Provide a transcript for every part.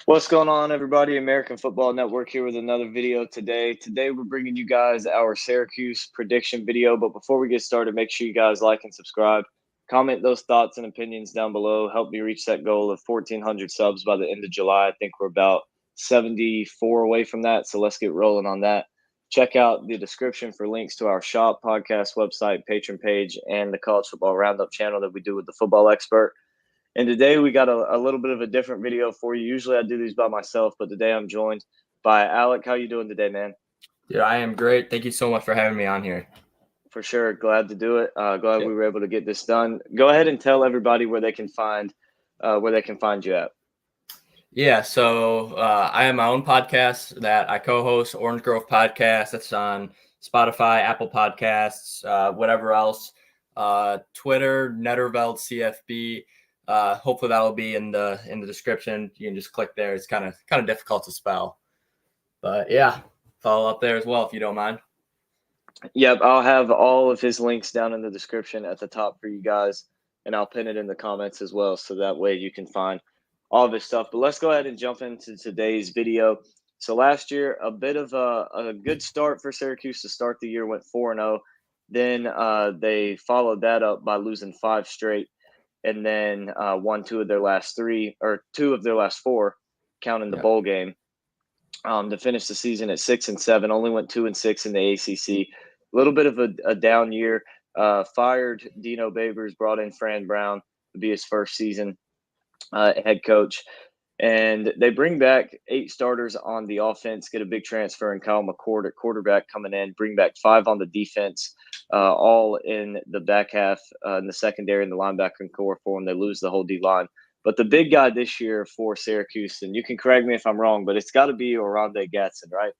What's going on, everybody? American Football Network here with another video today. Today, we're bringing you guys our Syracuse prediction video. But before we get started, make sure you guys like and subscribe. Comment those thoughts and opinions down below. Help me reach that goal of 1,400 subs by the end of July. I think we're about 74 away from that. So let's get rolling on that. Check out the description for links to our shop, podcast, website, patron page, and the College Football Roundup channel that we do with the football expert. And today we got a little bit of a different video for you. Usually I do these by myself, but today I'm joined by Alec. How you doing today, man? Dude, I am great. Thank you so much for having me on here. For sure. Glad to do it. Glad we were able to get this done. Go ahead and tell everybody where they can find you at. Yeah, so I have my own podcast that I co-host, Orange Grove Podcast. That's on Spotify, Apple Podcasts, whatever else. Twitter, Netterveld CFB. Hopefully that'll be in the description. You can just click there. It's kind of difficult to spell, but yeah, follow up there as well if you don't mind. Yep, I'll have all of his links down in the description at the top for you guys, and I'll pin it in the comments as well, so that way you can find all of his stuff. But let's go ahead and jump into today's video. So last year, a bit of a good start for Syracuse to start the year, went 4-0. Then they followed that up by losing 5 straight, and then won two of their last 4, counting the bowl game, to finish the season at 6-7. Only went 2-6 in the ACC. A little bit of a down year. Fired Dino Babers, brought in Fran Brown to be his first season head coach. And they bring back 8 starters on the offense, get a big transfer in Kyle McCord at quarterback coming in, bring back 5 on the defense, all in the back half, in the secondary and the linebacking core for them. They lose the whole D-line. But the big guy this year for Syracuse, and you can correct me if I'm wrong, but it's got to be Oronde Gadsden, right?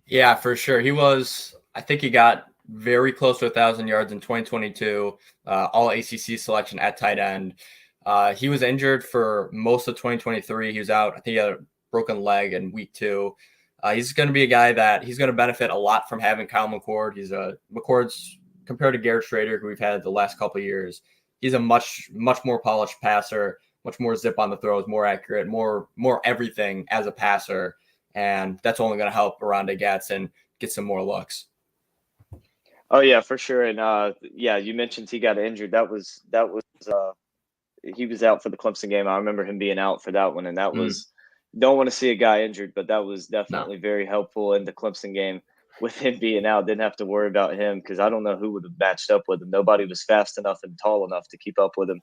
Yeah, for sure. I think he got very close to 1,000 yards in 2022, all ACC selection at tight end. He was injured for most of 2023. He was out. I think he had a broken leg in week 2. He's going to be a guy that he's going to benefit a lot from having Kyle McCord. McCord's compared to Garrett Schrader, who we've had the last couple of years. He's a much more polished passer, much more zip on the throws, more accurate, more everything as a passer. And that's only going to help Oronde Gadsden get some more looks. Oh yeah, for sure. And you mentioned he got injured. That was he was out for the Clemson game. I remember him being out for that one, and that was don't want to see a guy injured, but that was definitely very helpful in the Clemson game with him being out. Didn't have to worry about him because I don't know who would have matched up with him. Nobody was fast enough and tall enough to keep up with him.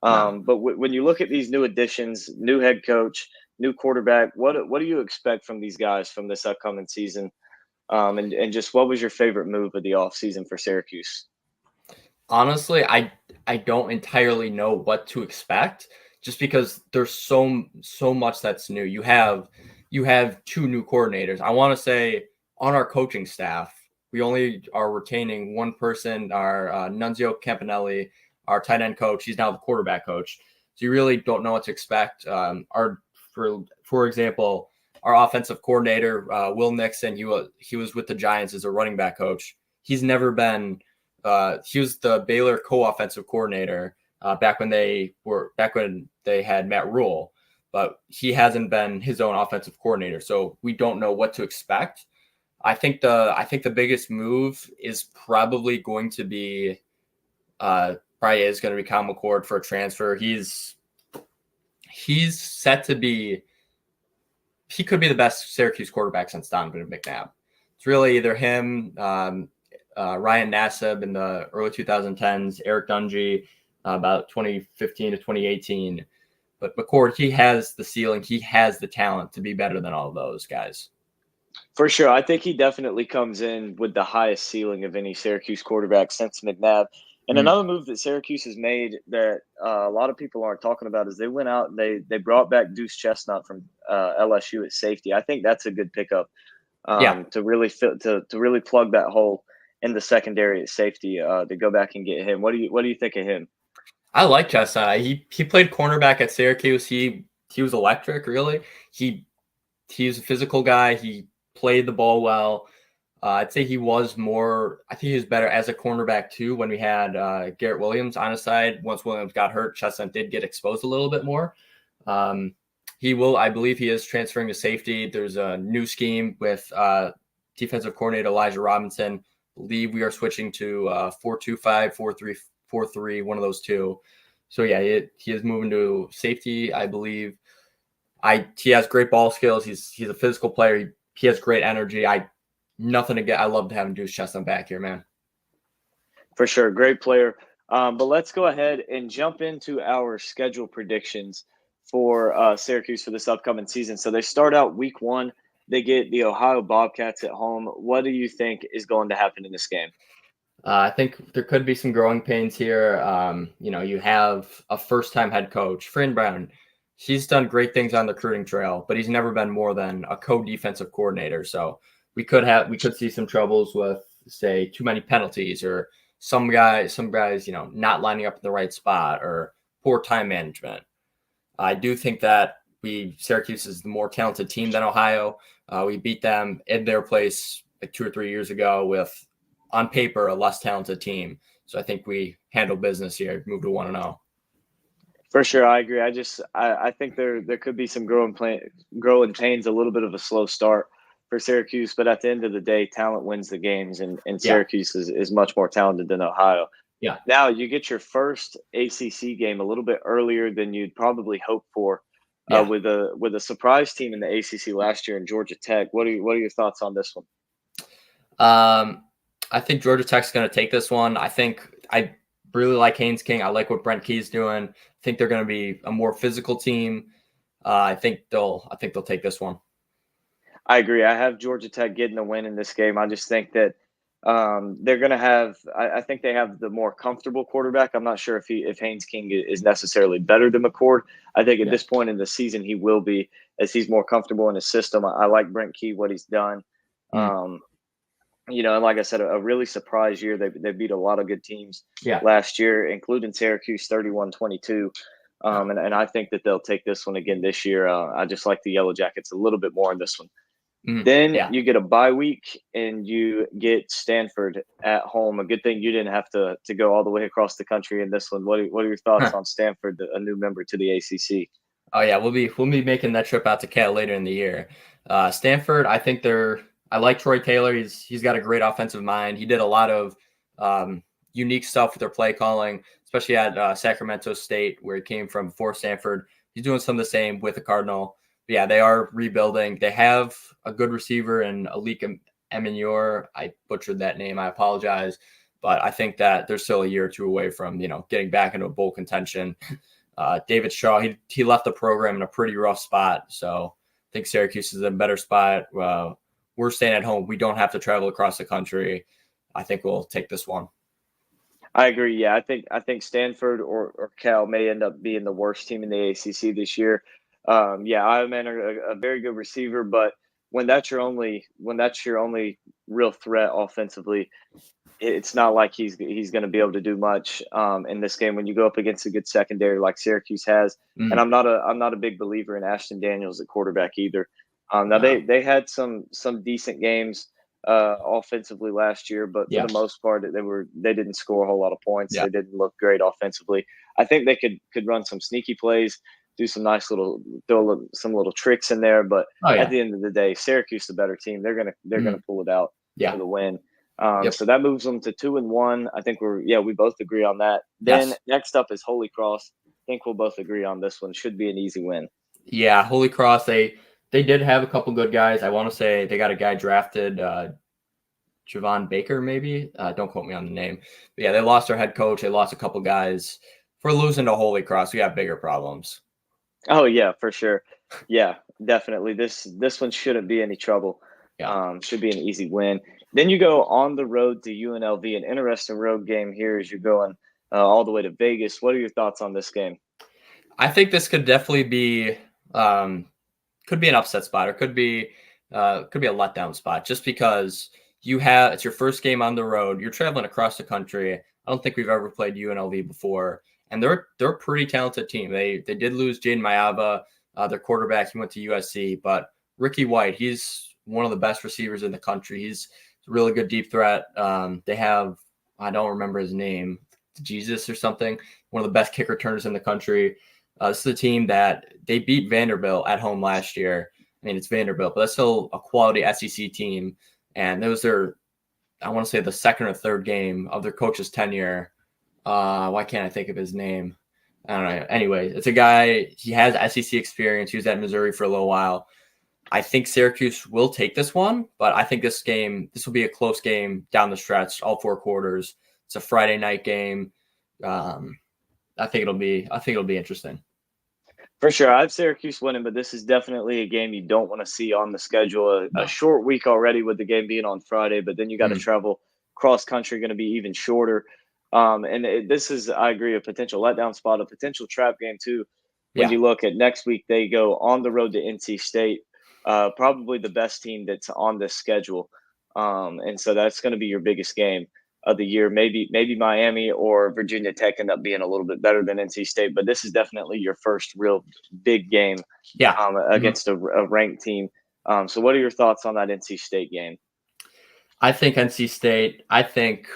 But when you look at these new additions, new head coach, new quarterback, what do you expect from these guys from this upcoming season? And just what was your favorite move of the offseason for Syracuse? Honestly, I don't entirely know what to expect just because there's so much that's new. You have 2 new coordinators. I want to say on our coaching staff, we only are retaining one person, our Nunzio Campanelli, our tight end coach. He's now the quarterback coach. So you really don't know what to expect. For example, our offensive coordinator, Will Nixon, he was with the Giants as a running back coach. He's never been he was the Baylor co-offensive coordinator back when they had Matt Rule, but he hasn't been his own offensive coordinator. So we don't know what to expect. I think the biggest move is probably going to be Kyle McCord for a transfer. He's set to be. He could be the best Syracuse quarterback since Donovan McNabb. It's really either him, Ryan Nassib in the early 2010s, Eric Dungy about 2015 to 2018. But McCord, he has the ceiling. He has the talent to be better than all of those guys. For sure. I think he definitely comes in with the highest ceiling of any Syracuse quarterback since McNabb. And another move that Syracuse has made that a lot of people aren't talking about is they went out and they brought back Deuce Chestnut from LSU at safety. I think that's a good pickup to really plug that hole in the secondary at safety, to go back and get him. What do you think of him? I like Chestnut. He played cornerback at Syracuse. He was electric, really. He's a physical guy. He played the ball well. I'd say he was better as a cornerback too when we had Garrett Williams on his side. Once Williams got hurt, Chestnut did get exposed a little bit more. He will. I believe he is transferring to safety. There's a new scheme with defensive coordinator Elijah Robinson. I believe we are switching to 4-2-5, 4-3-4-3, one of those two. So yeah, he is moving to safety, I believe. He has great ball skills. He's a physical player. He has great energy. Nothing to get. I love to have him do his chest on back here, man. For sure, great player. But let's go ahead and jump into our schedule predictions for Syracuse for this upcoming season. So they start out week 1. They get the Ohio Bobcats at home. What do you think is going to happen in this game? I think there could be some growing pains here. You have a first-time head coach, Fran Brown. He's done great things on the recruiting trail, but he's never been more than a co-defensive coordinator. So we could see some troubles with, say, too many penalties, or some guys, not lining up in the right spot, or poor time management. I do think that Syracuse is the more talented team than Ohio. We beat them in their place like 2 or 3 years ago with, on paper, a less talented team. So I think we handle business here, move to 1-0. For sure, I agree. I think there could be some growing pains, a little bit of a slow start for Syracuse, but at the end of the day, talent wins the games, and Syracuse is much more talented than Ohio. Yeah. Now you get your first ACC game a little bit earlier than you'd probably hope for, with a surprise team in the ACC last year in Georgia Tech. What are your thoughts on this one? I think Georgia Tech's going to take this one. I really like Haynes King. I like what Brent Key's doing. I think they're going to be a more physical team. I think they'll take this one. I agree. I have Georgia Tech getting the win in this game. I just think that they're going to have. I think they have the more comfortable quarterback. I'm not sure if Haynes King is necessarily better than McCord. I think at this point in the season he will be, as he's more comfortable in his system. I like Brent Key, what he's done. And like I said, a really surprise year. They beat a lot of good teams last year, including Syracuse 31-22. And I think that they'll take this one again this year. I just like the Yellow Jackets a little bit more in this one. Then you get a bye week and you get Stanford at home. A good thing you didn't have to go all the way across the country in this one. What are your thoughts on Stanford, a new member to the ACC? Oh yeah, we'll be making that trip out to Cal later in the year. Stanford, I like Troy Taylor. He's got a great offensive mind. He did a lot of unique stuff with their play calling, especially at Sacramento State, where he came from before Stanford. He's doing some of the same with the Cardinal. But yeah, they are rebuilding. They have a good receiver in Alika Eminor. I butchered that name. I apologize. But I think that they're still a year or two away from, getting back into a bowl contention. David Shaw, he left the program in a pretty rough spot. So I think Syracuse is in a better spot. We're staying at home. We don't have to travel across the country. I think we'll take this one. I agree. Yeah, I think Stanford or Cal may end up being the worst team in the ACC this year. Ironman are a very good receiver, but when that's your only real threat offensively, it's not like he's going to be able to do much in this game when you go up against a good secondary like Syracuse has. And I'm not a big believer in Ashton Daniels at quarterback either. They had some decent games offensively last year, but for the most part, they didn't score a whole lot of points. They didn't look great offensively. I think they could run some sneaky plays, do some nice some little tricks in there. But at the end of the day, Syracuse is the better team. They're gonna pull it out for the win. So that moves them to 2-1. I think we both agree on that. Then next up is Holy Cross. I think we'll both agree on this one. Should be an easy win. Yeah, Holy Cross. They did have a couple good guys. I want to say they got a guy drafted, Javon Baker, maybe. Don't quote me on the name. But yeah, they lost their head coach. They lost a couple guys. For losing to Holy Cross, we have bigger problems. Oh yeah, for sure. Yeah, definitely. This one shouldn't be any trouble. Should be an easy win. Then you go on the road to UNLV, an interesting road game here as you're going all the way to Vegas. What are your thoughts on this game? I think this could definitely be could be an upset spot, or could be a letdown spot, just because it's your first game on the road. You're traveling across the country. I don't think we've ever played UNLV before, and they're a pretty talented team. They did lose Jaden Mayava, their quarterback. He went to USC, but Ricky White, he's one of the best receivers in the country. He's a really good deep threat. They have, I don't remember his name, Jesus or something, one of the best kick returners in the country. This is a team that they beat Vanderbilt at home last year. I mean, it's Vanderbilt, but that's still a quality SEC team. And that was their, I want to say, the second or third game of their coach's tenure. Why can't I think of his name? I don't know. Anyway, it's a guy, he has SEC experience. He was at Missouri for a little while. I think Syracuse will take this one, but I think this will be a close game down the stretch, all 4 quarters. It's a Friday night game. I think it'll be interesting. For sure. I have Syracuse winning, but this is definitely a game you don't want to see on the schedule. A short week already with the game being on Friday, but then you got to travel cross country, going to be even shorter. This is, I agree, a potential letdown spot, a potential trap game too. When you look at next week, they go on the road to NC State, probably the best team that's on this schedule. And so that's going to be your biggest game of the year. Maybe Miami or Virginia Tech end up being a little bit better than NC State, but this is definitely your first real big game against a ranked team. So what are your thoughts on that NC State game? I think NC State, I think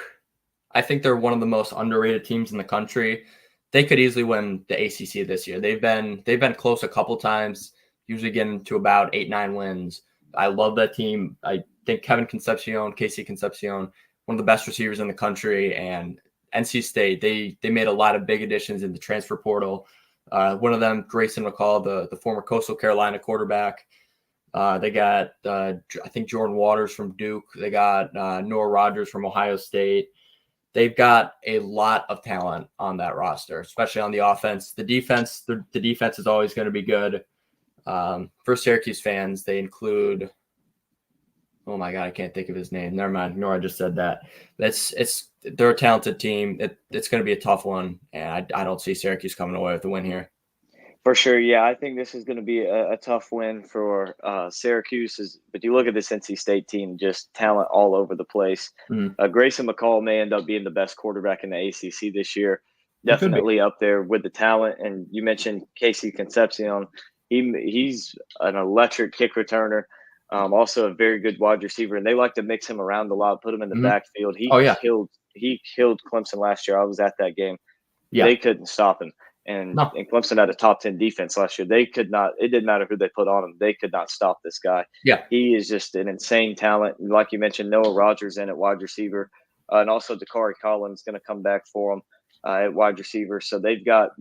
they're one of the most underrated teams in the country. They could easily win the ACC this year. They've been close a couple times, usually getting to about 8-9 wins. I love that team. I think Casey Concepcion, one of the best receivers in the country, and NC State, they made a lot of big additions in the transfer portal. One of them, Grayson McCall, the former Coastal Carolina quarterback. They got, I think, Jordan Waters from Duke. They got Noah Rogers from Ohio State. They've got a lot of talent on that roster, especially on the offense. The defense is always going to be good. For Syracuse fans, they include, oh my God, I can't think of his name. Never mind. Nora just said that. They're a talented team. It's going to be a tough one, and I don't see Syracuse coming away with the win here. For sure, yeah. I think this is going to be a tough win for Syracuse. But you look at this NC State team, just talent all over the place. Grayson McCall may end up being the best quarterback in the ACC this year. Definitely up there with the talent. And you mentioned Casey Concepcion. He's an electric kick returner. Also a very good wide receiver, and they like to mix him around a lot, put him in the backfield. He killed Clemson last year. I was at that game. Yeah. They couldn't stop him. And Clemson had a top 10 defense last year. They could not, it didn't matter who they put on him. They could not stop this guy. Yeah. He is just an insane talent. Like you mentioned, Noah Rogers in at wide receiver. And also Dakari Collins going to come back for them at wide receiver. So they've got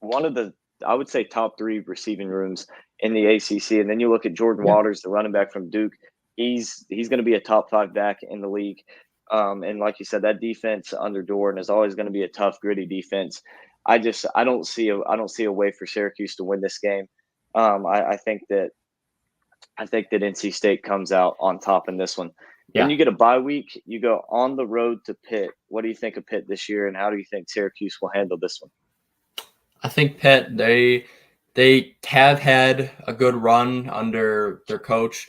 one of the, I would say, top 3 receiving rooms in the ACC. And then you look at Jordan Waters, the running back from Duke. He's going to be a top 5 back in the league. And like you said, that defense under Doran is always going to be a tough, gritty defense. I don't see a way for Syracuse to win this game. I think that NC State comes out on top in this one. Yeah. Then you get a bye week. You go on the road to Pitt. What do you think of Pitt this year, and how do you think Syracuse will handle this one? I think Pitt, they have had a good run under their coach.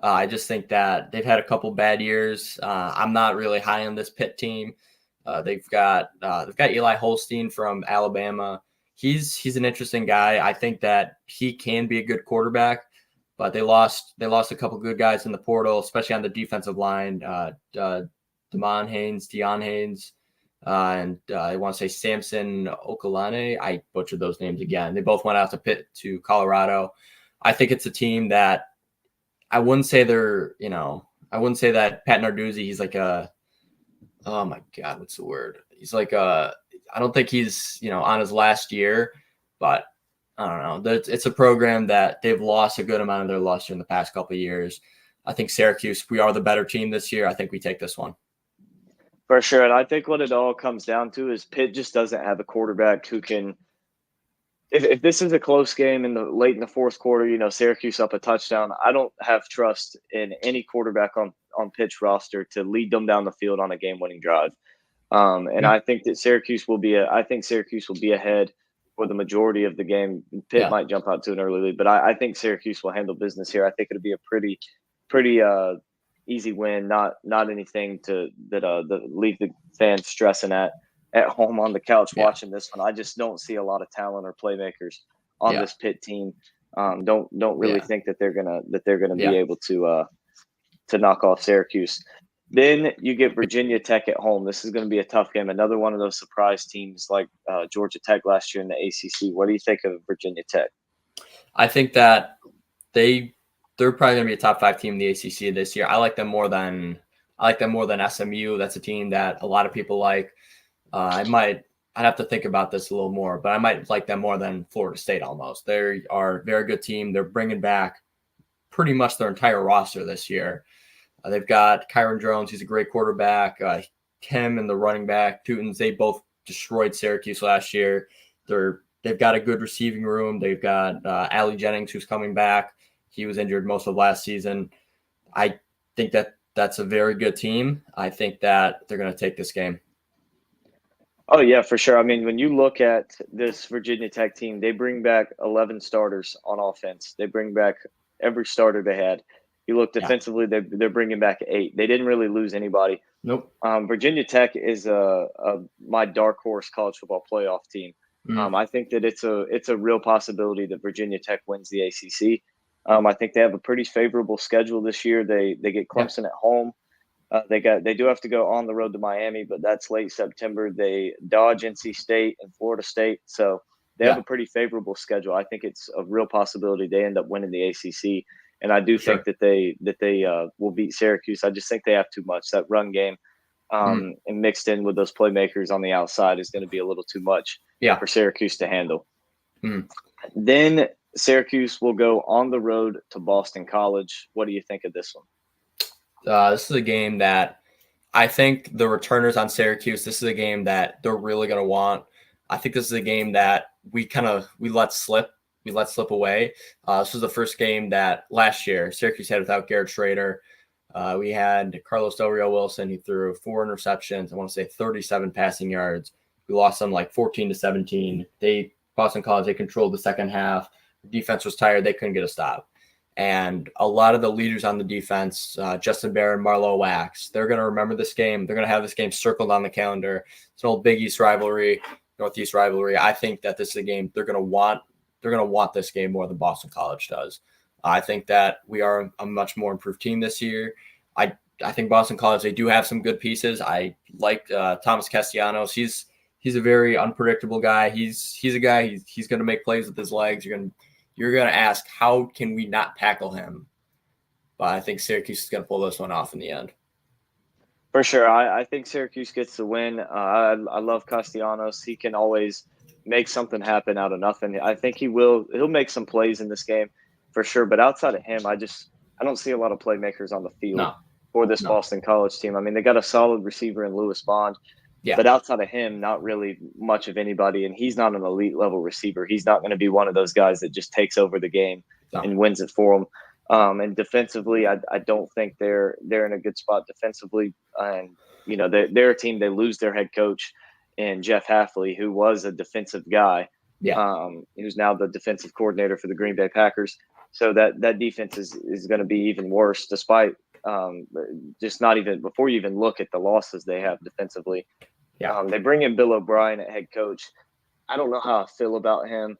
I just think that they've had a couple bad years. I'm not really high on this Pitt team. They've got Eli Holstein from Alabama. He's an interesting guy. I think that he can be a good quarterback, but they lost a couple good guys in the portal, especially on the defensive line. Deion Haynes, and I want to say Samson Okalane. I butchered those names again. They both went out to Pitt to Colorado. I think it's a team that I wouldn't say that Pat Narduzzi, he's like a, oh my God, what's the word? He's like I don't think he's, on his last year, but I don't know. It's a program that they've lost a good amount of their luster in the past couple of years. I think Syracuse, we are the better team this year. I think we take this one. For sure. And I think what it all comes down to is Pitt just doesn't have a quarterback who can, if this is a close game late in the fourth quarter, Syracuse up a touchdown, I don't have trust in any quarterback on Pitt's roster to lead them down the field on a game-winning drive. I think that Syracuse will be ahead for the majority of the game. Pitt might jump out to an early lead, but I think Syracuse will handle business here. I think it'll be a pretty easy win, not anything that leave the fans stressing at home on the couch watching this one. I just don't see a lot of talent or playmakers on this Pitt team. Don't really think that they're gonna be able to knock off Syracuse. Then you get Virginia Tech at home. This is going to be a tough game. Another one of those surprise teams like Georgia Tech last year in the ACC. What do you think of Virginia Tech? I think that they're probably going to be a top 5 team in the ACC this year. I like them more than SMU. That's a team that a lot of people like. I'd have to think about this a little more, but I might like them more than Florida State almost. They are a very good team. They're bringing back pretty much their entire roster this year. They've got Kyron Jones. He's a great quarterback. Kim and the running back, Tutons, they both destroyed Syracuse last year. They've got a good receiving room. They've got Allie Jennings, who's coming back. He was injured most of last season. I think that's a very good team. I think that they're going to take this game. Oh, yeah, for sure. I mean, when you look at this Virginia Tech team, they bring back 11 starters on offense. They bring back every starter they had. You look defensively, they're bringing back 8. They didn't really lose anybody. Nope. Virginia Tech is my dark horse college football playoff team. I think that it's a real possibility that Virginia Tech wins the ACC. I think they have a pretty favorable schedule this year. They get Clemson at home. They do have to go on the road to Miami, but that's late September. They dodge NC State and Florida State, so they have a pretty favorable schedule. I think it's a real possibility they end up winning the ACC, and I do think that they will beat Syracuse. I just think they have too much. That run game and mixed in with those playmakers on the outside is going to be a little too much for Syracuse to handle. Then Syracuse will go on the road to Boston College. What do you think of this one? This is a game that I think the returners on Syracuse, this is a game that they're really going to want. I think this is a game that we let slip. We let slip away. This was the first game that last year Syracuse had without Garrett Schrader. We had Carlos Del Rio Wilson. He threw 4 interceptions. I want to say 37 passing yards. We lost them like 14-17. Boston College, they controlled the second half. The defense was tired. They couldn't get a stop. And a lot of the leaders on the defense, Justin Barron, Marlo Wax, they're going to remember this game. They're going to have this game circled on the calendar. It's an old Big East rivalry, Northeast rivalry. I think that this is a game they're going to want. They're going to want this game more than Boston College does. I think that we are a much more improved team this year. I think Boston College, they do have some good pieces. I like Thomas Castellanos. He's a very unpredictable guy. He's a guy. He's going to make plays with his legs. You're going to ask, how can we not tackle him? But I think Syracuse is going to pull this one off in the end. For sure. I think Syracuse gets the win. I love Castellanos. He can always make something happen out of nothing. I think he'll make some plays in this game for sure. But outside of him, I don't see a lot of playmakers on the field for this Boston College team. I mean, they got a solid receiver in Lewis Bond. Yeah. But outside of him, not really much of anybody. And he's not an elite level receiver. He's not going to be one of those guys that just takes over the game and wins it for them. And defensively, I don't think they're in a good spot defensively. And, they're a team, they lose their head coach in Jeff Hafley, who was a defensive guy. Yeah. Who's now the defensive coordinator for the Green Bay Packers. So that defense is going to be even worse, despite just not even before you even look at the losses they have defensively. Yeah. They bring in Bill O'Brien at head coach. I don't know how I feel about him.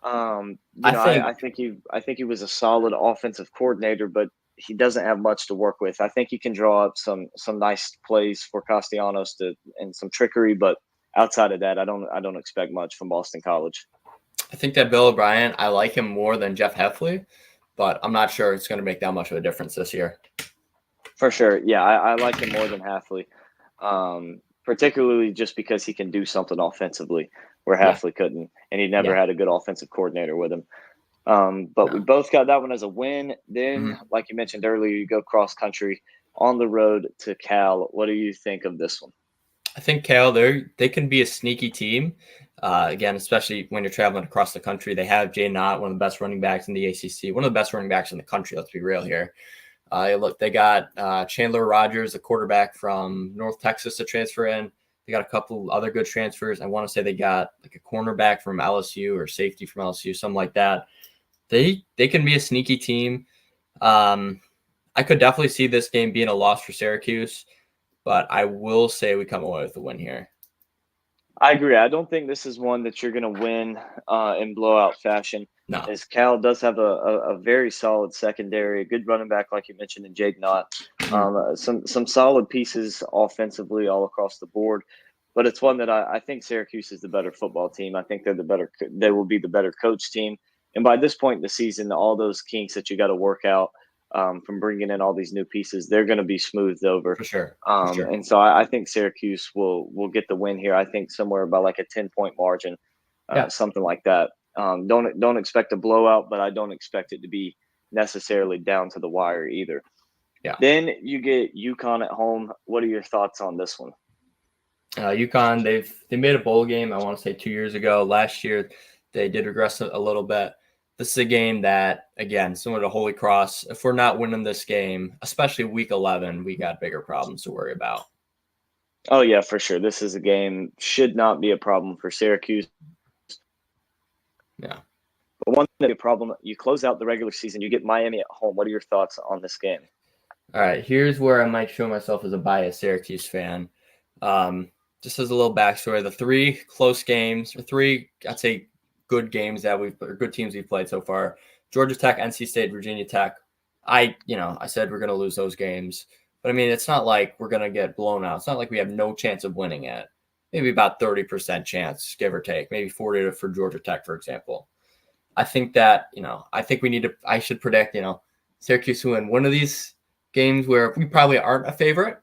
I think he was a solid offensive coordinator, but he doesn't have much to work with. I think he can draw up some nice plays for Castellanos and some trickery, but outside of that, I don't expect much from Boston College. I think that Bill O'Brien, I like him more than Jeff Hafley, but I'm not sure it's going to make that much of a difference this year. For sure. Yeah, I like him more than Hafley, particularly just because he can do something offensively where Hafley couldn't, and he never had a good offensive coordinator with him. But we both got that one as a win. Then, like you mentioned earlier, you go cross-country on the road to Cal. What do you think of this one? I think Cal, they can be a sneaky team. Again, especially when you're traveling across the country. They have Jay Knott, one of the best running backs in the ACC, one of the best running backs in the country, let's be real here. They got Chandler Rogers, a quarterback from North Texas, to transfer in. They got a couple other good transfers. I want to say they got like a cornerback from LSU or safety from LSU, something like that. They can be a sneaky team. I could definitely see this game being a loss for Syracuse, but I will say we come away with a win here. I agree. I don't think this is one that you're going to win in blowout fashion. No. as Cal does have a very solid secondary, a good running back, like you mentioned, in Jake Knott. Some solid pieces offensively all across the board. But it's one that I think Syracuse is the better football team. I think they will be the better coach team. And by this point in the season, all those kinks that you got to work out from bringing in all these new pieces, they're going to be smoothed over. For sure. For sure. And so I think Syracuse will get the win here. I think somewhere by like a 10-point margin, something like that. Don't expect a blowout, but I don't expect it to be necessarily down to the wire either. Yeah. Then you get UConn at home. What are your thoughts on this one? UConn, they made a bowl game, I want to say 2 years ago. Last year, they did regress a little bit. This is a game that, again, similar to Holy Cross, if we're not winning this game, especially week 11, we got bigger problems to worry about. Oh, yeah, for sure. This is a game, should not be a problem for Syracuse. Yeah. But one thing, a problem, you close out the regular season, you get Miami at home. What are your thoughts on this game? All right, here's where I might show myself as a biased Syracuse fan. Just as a little backstory, the 3 close games, or 3, I'd say, good games that good teams we've played so far: Georgia Tech, NC State, Virginia Tech. I said we're going to lose those games, but I mean, it's not like we're going to get blown out. It's not like we have no chance of winning it. Maybe about 30% chance, give or take, maybe 40 for Georgia Tech, for example. I think that, I should predict, Syracuse win one of these games where we probably aren't a favorite.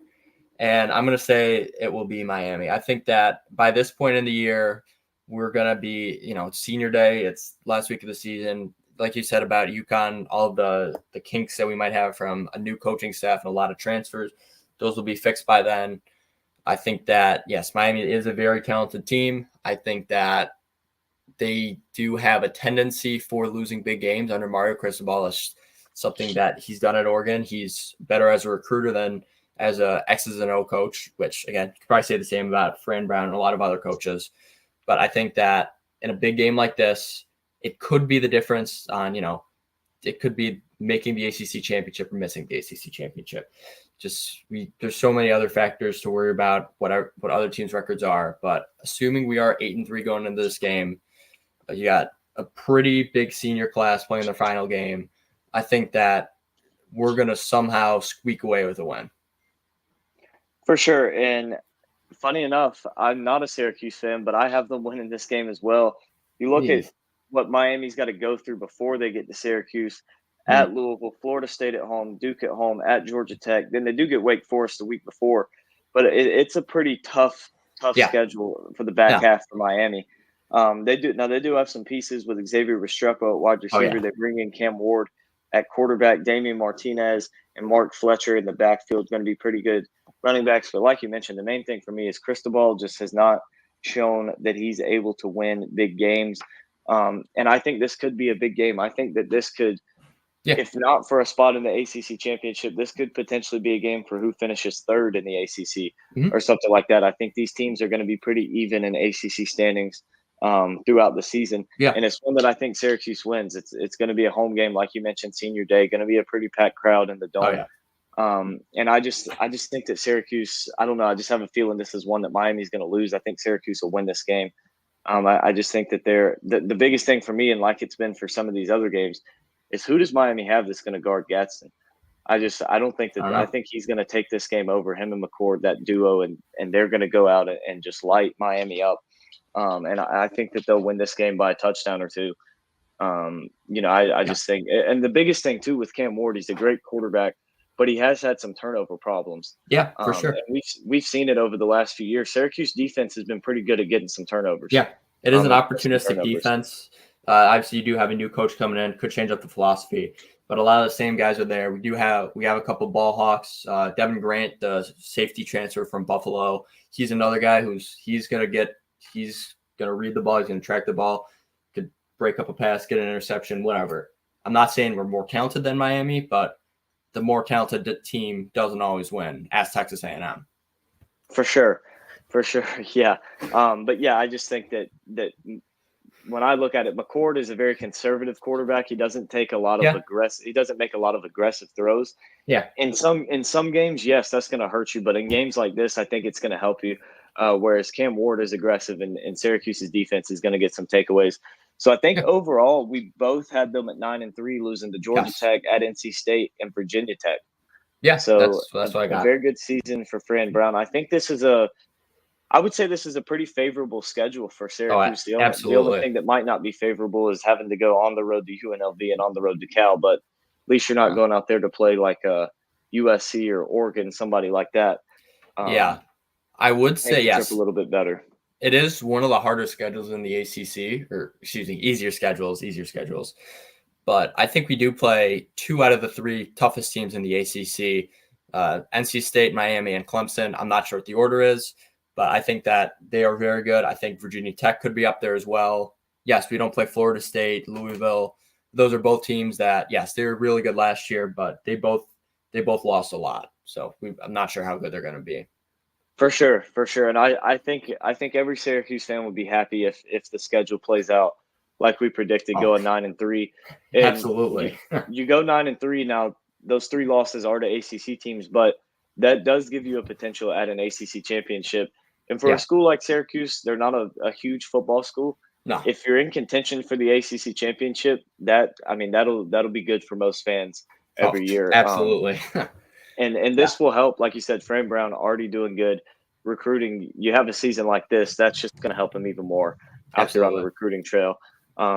And I'm going to say it will be Miami. I think that by this point in the year, we're going to be, it's senior day. It's last week of the season. Like you said about UConn, all of the kinks that we might have from a new coaching staff and a lot of transfers, those will be fixed by then. I think that, yes, Miami is a very talented team. I think that they do have a tendency for losing big games under Mario Cristobal. It's something that he's done at Oregon. He's better as a recruiter than as a X's and O coach, which, again, you could probably say the same about Fran Brown and a lot of other coaches. But I think that in a big game like this, it could be the difference on, it could be making the ACC championship or missing the ACC championship. There's so many other factors to worry about what other teams' records are. But assuming we are 8-3 going into this game, you got a pretty big senior class playing their final game. I think that we're going to somehow squeak away with a win. For sure. And funny enough, I'm not a Syracuse fan, but I have them winning this game as well. You look at what Miami's got to go through before they get to Syracuse, at Louisville, Florida State at home, Duke at home, at Georgia Tech. Then they do get Wake Forest the week before. But it's a pretty tough schedule for the back half for Miami. They do have some pieces with Xavier Restrepo at wide receiver. They bring in Cam Ward at quarterback, Damian Martinez and Mark Fletcher in the backfield is going to be pretty good running backs. But like you mentioned, the main thing for me is Cristobal just has not shown that he's able to win big games. And I think this could be a big game. I think that this could, if not for a spot in the ACC championship, this could potentially be a game for who finishes third in the ACC or something like that. I think these teams are going to be pretty even in ACC standings throughout the season. And it's one that I think Syracuse wins. It's going to be a home game, like you mentioned, senior day, going to be a pretty packed crowd in the Dome. And I just think that Syracuse, I don't know, I just have a feeling this is one that Miami's going to lose. I think Syracuse will win this game. I just think that the biggest thing for me, and like it's been for some of these other games, is who does Miami have that's going to guard Gadsden? I don't think that. I think he's going to take this game over, him and McCord, that duo, and they're going to go out and just light Miami up. And I think that they'll win this game by a touchdown or two. I just think, and the biggest thing too with Cam Ward, he's a great quarterback, but he has had some turnover problems. Yeah, for sure. And we've seen it over the last few years. Syracuse defense has been pretty good at getting some turnovers. Yeah, it is an opportunistic defense. Obviously, you do have a new coach coming in, could change up the philosophy, but a lot of the same guys are there. We have a couple of ball hawks. Devin Grant, the safety transfer from Buffalo, he's another guy he's going to read the ball. He's going to track the ball, could break up a pass, get an interception, whatever. I'm not saying we're more talented than Miami, but the more talented team doesn't always win, as Texas A&M. For sure. Yeah. But yeah, I just think that when I look at it, McCord is a very conservative quarterback. He doesn't take a lot of he doesn't make a lot of aggressive throws. Yeah. In some games, yes, that's going to hurt you. But in games like this, I think it's going to help you. Whereas Cam Ward is aggressive and Syracuse's defense is going to get some takeaways. So I think overall we both had them at 9-3, losing to Georgia Yes. Tech, at NC State, and Virginia Tech. Yeah, So that's what I a got. very good season for Fran Brown. I think I would say this is a pretty favorable schedule for Oh, Syracuse. The only absolutely. thing that might not be favorable is having to go on the road to UNLV and on the road to Cal, but at least you're not Yeah. going out there to play like USC or Oregon, somebody like that. Yeah. I would Make say the trip a yes. little bit better. It is one of the harder schedules in the ACC, or excuse me, easier schedules. But I think we do play 2 out of the 3 toughest teams in the ACC: NC State, Miami, and Clemson. I'm not sure what the order is, but I think that they are very good. I think Virginia Tech could be up there as well. Yes, we don't play Florida State, Louisville. Those are both teams that, yes, they were really good last year, but they both lost a lot. So I'm not sure how good they're going to be. For sure, for sure. And I think every Syracuse fan would be happy if the schedule plays out like we predicted, Oh, going 9-3. And absolutely. you go 9-3 now. Those 3 losses are to ACC teams, but that does give you a potential at an ACC championship. And for a Yeah. school like Syracuse, they're not a huge football school. No. If you're in contention for the ACC championship, that'll be good for most fans every year. Absolutely. And Yeah. this will help, like you said, Fran Brown already doing good recruiting. You have a season like this, that's just going to help him even more out there on the Absolutely. recruiting trail.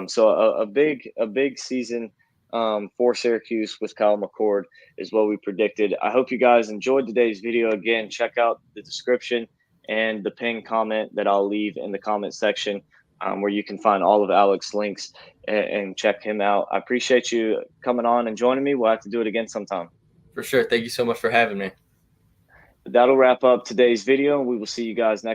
So a big season for Syracuse with Kyle McCord is what we predicted. I hope you guys enjoyed today's video. Again, check out the description and the pinned comment that I'll leave in the comment section, where you can find all of Alex's links and check him out. I appreciate you coming on and joining me. We'll have to do it again sometime. For sure. Thank you so much for having me. That'll wrap up today's video, and we will see you guys next